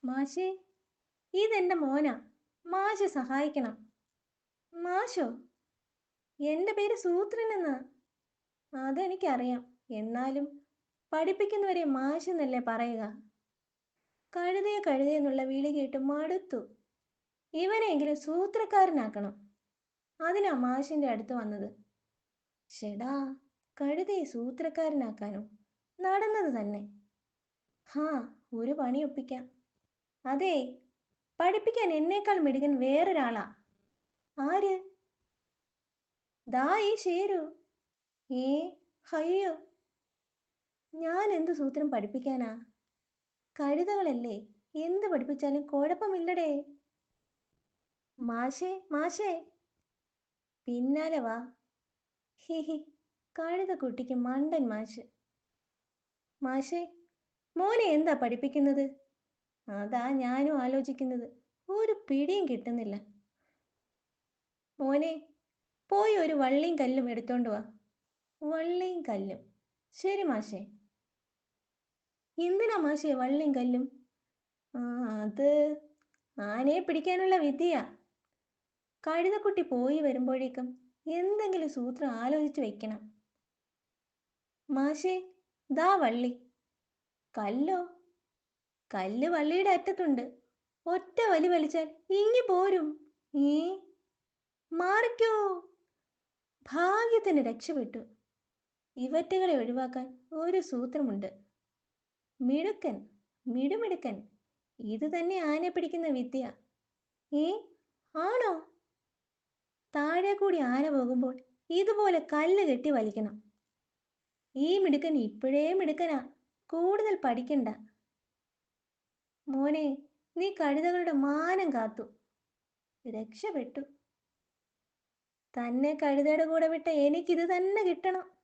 മാഷേ, ഇതെന്റെ മോനാ. മാഷ് സഹായിക്കണം. മാഷോ? എന്റെ പേര് സൂത്രനെന്നാ. അതെനിക്കറിയാം. എന്നാലും പഠിപ്പിക്കുന്നവരെ മാഷെന്നല്ലേ പറയുക. കഴുതയെ കഴുതയെന്നുള്ള വിളി കേട്ട് മടുത്തു. ഇവനെങ്കിലും സൂത്രക്കാരനാക്കണം. അതിനാ മാഷിന്റെ അടുത്ത് വന്നത്. ഷെടാ, കഴുതയെ സൂത്രക്കാരനാക്കാനോ? നടന്നത് തന്നെ. ഹാ, ഒരു പണി ഒപ്പിക്കാം. അതെ, പഠിപ്പിക്കാൻ എന്നേക്കാൾ മിടുക്കൻ വേറൊരാളാ. ആര്? ദാ ഈ ശേരു. ഏ, അയ്യോ, ഞാൻ എന്ത് സൂത്രം പഠിപ്പിക്കാനാ? കഴുതകളല്ലേ, എന്ത് പഠിപ്പിച്ചാലും കുഴപ്പമില്ലടേ. മാഷേ, മാഷേ, പിന്നാലെ വാ. ഹിഹി, കഴുത കുട്ടിക്ക് മണ്ടൻ മാഷ്. മാഷേ, മോനെ എന്താ പഠിപ്പിക്കുന്നത്? അതാ ഞാനും ആലോചിക്കുന്നത്. ഒരു പിടിയും കിട്ടുന്നില്ല. മോനെ, പോയി ഒരു വള്ളിയും കല്ലും എടുത്തോണ്ട് വാ. വള്ളിയും കല്ലും. ശരി മാഷേ. എന്തിനാ മാഷേ വള്ളിയും കല്ലും? ആ, അത് ആനയെ പിടിക്കാനുള്ള വിദ്യയാ. കഴുതക്കുട്ടി പോയി വരുമ്പോഴേക്കും എന്തെങ്കിലും സൂത്രം ആലോചിച്ച് വെക്കണം. മാഷേ, ദാ വള്ളി. കല്ലോ? കല്ല് വള്ളിയുടെ അറ്റത്തുണ്ട്. ഒറ്റ വലി വലിച്ചാൽ ഇങ്ങി പോരും. ഏ, മാറിക്കോ. ഭാഗ്യത്തിന് രക്ഷപ്പെട്ടു. ഇവറ്റകളെ ഒഴിവാക്കാൻ ഒരു സൂത്രമുണ്ട്. മിടുക്കൻ, മിടുമിടുക്കൻ. ഇത് തന്നെ ആനയെ പിടിക്കുന്ന വിദ്യ. ഏ, ആണോ? താഴെ കൂടി ആന പോകുമ്പോൾ ഇതുപോലെ കല്ല് കെട്ടി വലിക്കണം. ഈ മിടുക്കൻ ഇപ്പോഴേ മിടുക്കനാ. കൂടുതൽ പഠിക്കണ്ട. മോനെ, നീ കഴുതകളുടെ മാനം കാത്തു. രക്ഷപ്പെട്ടു. തന്നെ കഴുതയുടെ കൂടെ വിട്ട എനിക്കിത് തന്നെ കിട്ടണം.